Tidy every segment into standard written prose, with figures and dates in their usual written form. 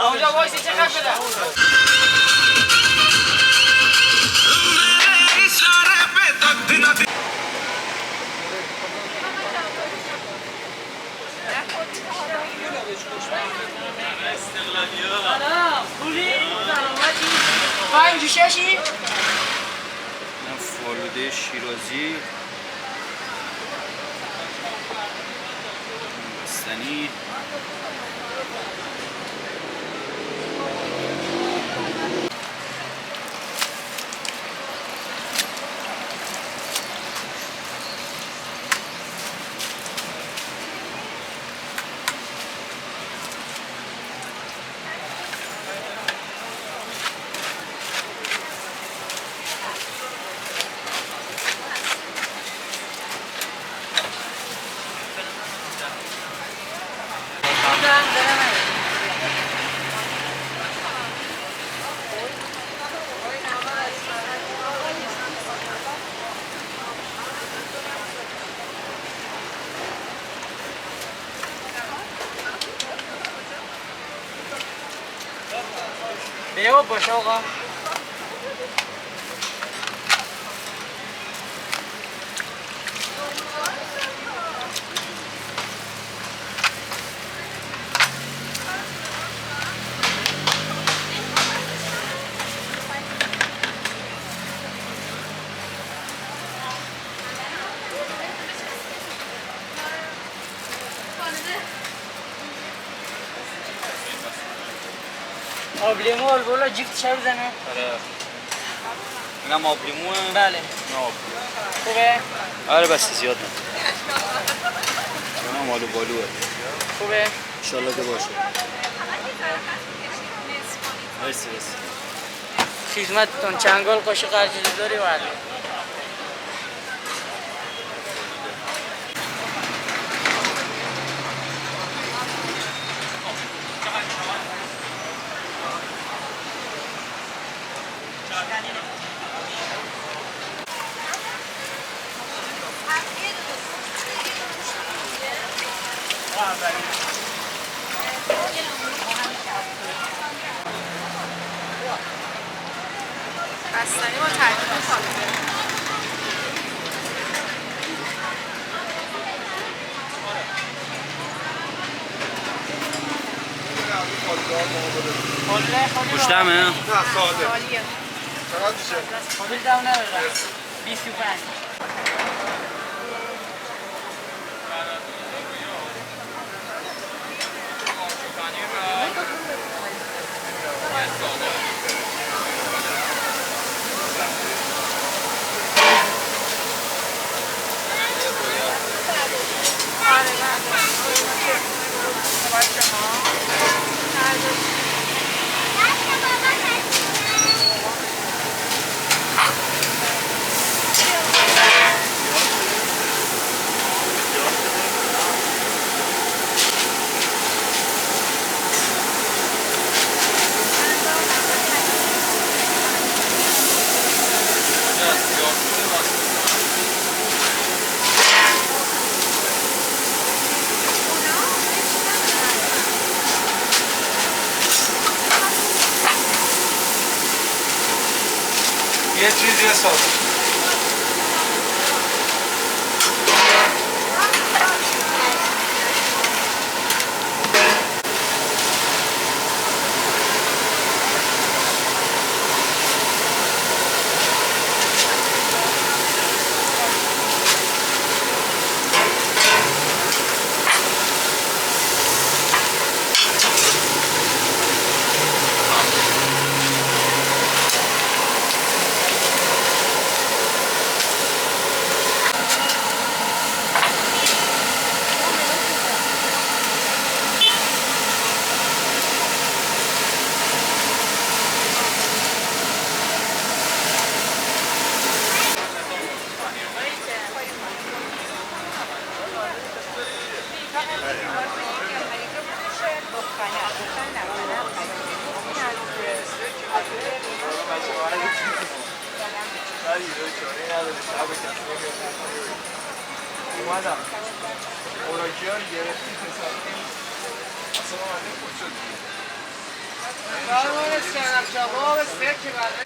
اونجا وایسی چقدر بده پنج ششی فالوده شیرازی بستنی بیو باشه آقا آبلیمو البولا جفت چه بزنه؟ آره اینم آبلیموه؟ بله نه خوبه؟ آره بس زیاد نه اینم آلو بالوه خوبه؟ انشالله که باشه مرسی خدمتتون چنگال قاشق ارجلی داری ولی بستنی با ترکیب سالمه خوشتمه؟ نه ساده عالیه چقدر میشه؟ خودت دم نبرم 25 یه چیزی ساده اومدم خوراکی ها رو گرفتی پسریم اصلا آمده خود شد برمان سنم کباب سکه برده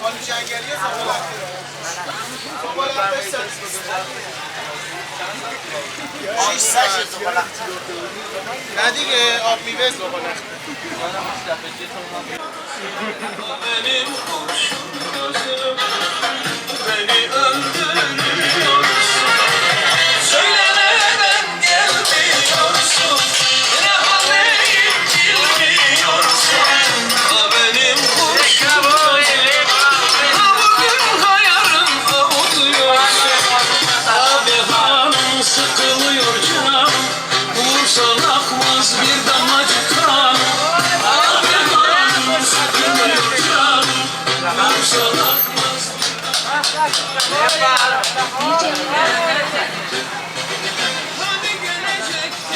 آلو جنگلی زبالختی نه دیگه آب میوه زبالختی Benim kurşun gözüm beni öldürüyorsun. Söylemeden gelmiyorsun. Ne haleyim bilmiyorsun. Ha benim kurşun gözüm. Ha bugün hayarım avutuyorsun. Abi hanım sıkılıyor canım. Vursan akmaz bir damlacık kan. Abi hanım sıkılıyor canım. Vursan akmaz. Hani gelecekti.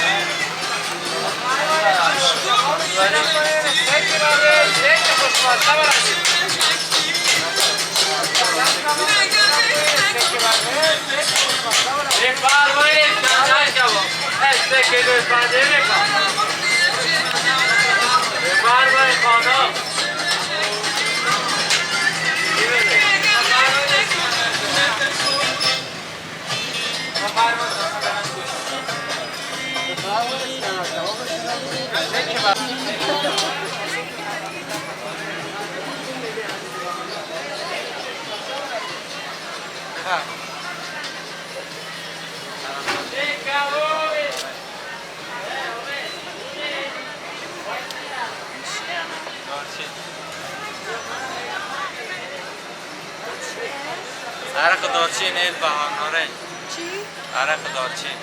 عرق دارچین ال بهار نارنج چی؟ عرق دارچین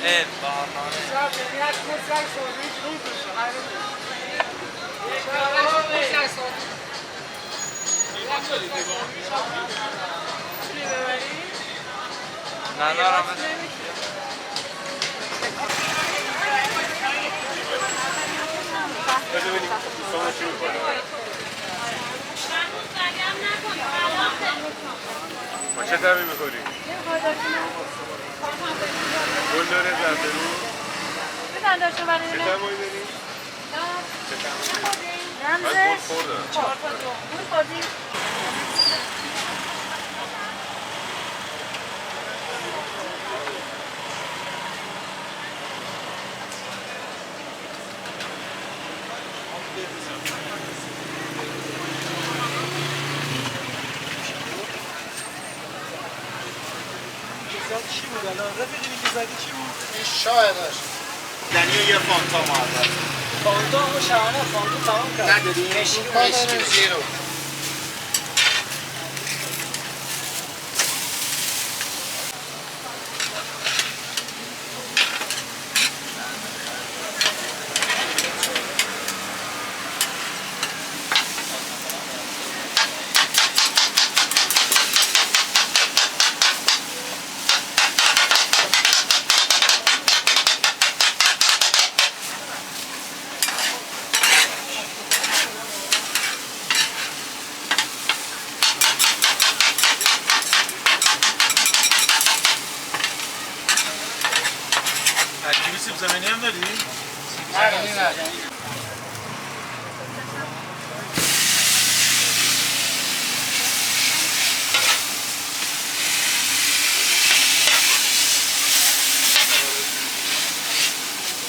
ال بهار نارنج نه دارم با چه طعمی میخوری؟ گل داره زردرو بزن داشته برای چه اینه طعمی داری؟ چه طعمی داری؟ من رمزش گل خوردم 4 تا گل خوردیم چی بود الان؟ رفیقی که زدی چی بود؟ شاید داشت دنیا یه فانتا معدد فانتا همون شبانه فانتا تمام کرد نداری؟ مشکی زیرو ترکیبی سیب زمینی هم داری؟ نه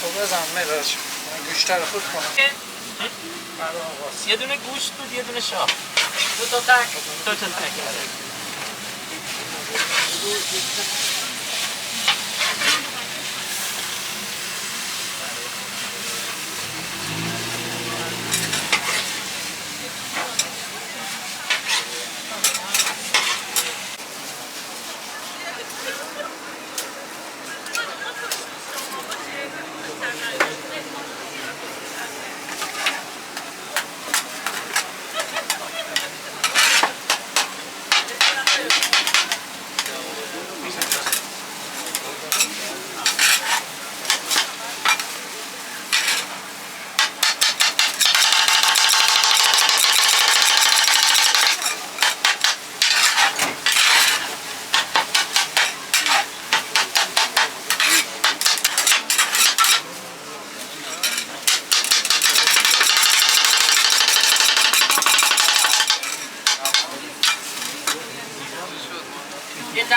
خب بزن مدارش گوشتر رو خود کنم یه دونه گوشت بود یه دونه شاه دو تا تک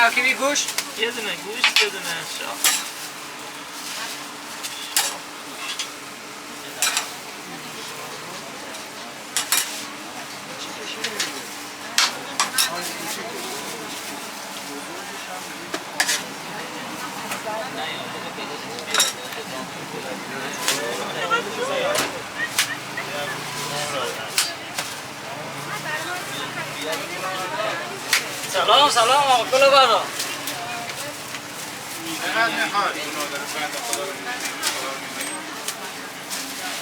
ترکیبی گوشت یه دونه گوشت یه دونه شاه. سلام سلام آقا کلا برا. چقدر میخواد؟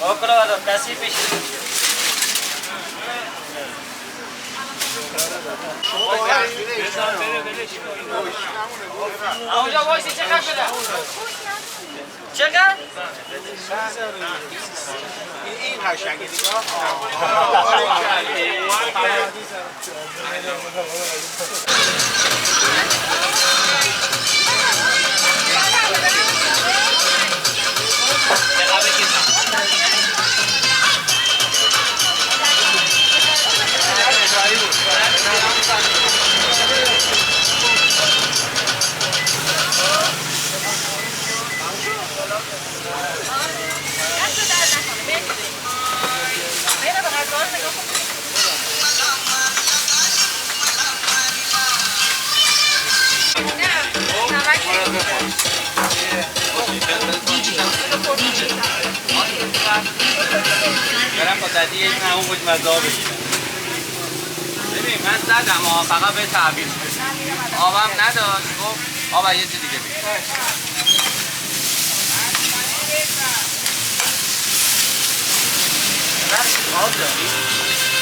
آقا کلا برا کسی پیش. اونجا وایسی چقدر بده چقدر؟ این قشنگه نگاه. برم با دادی یک نه اون بود مزار بگیرم. ببین من زدم فقط به تعبیر شد آبم نداشت خب آب یه چیز دیگه بگیر آب داری؟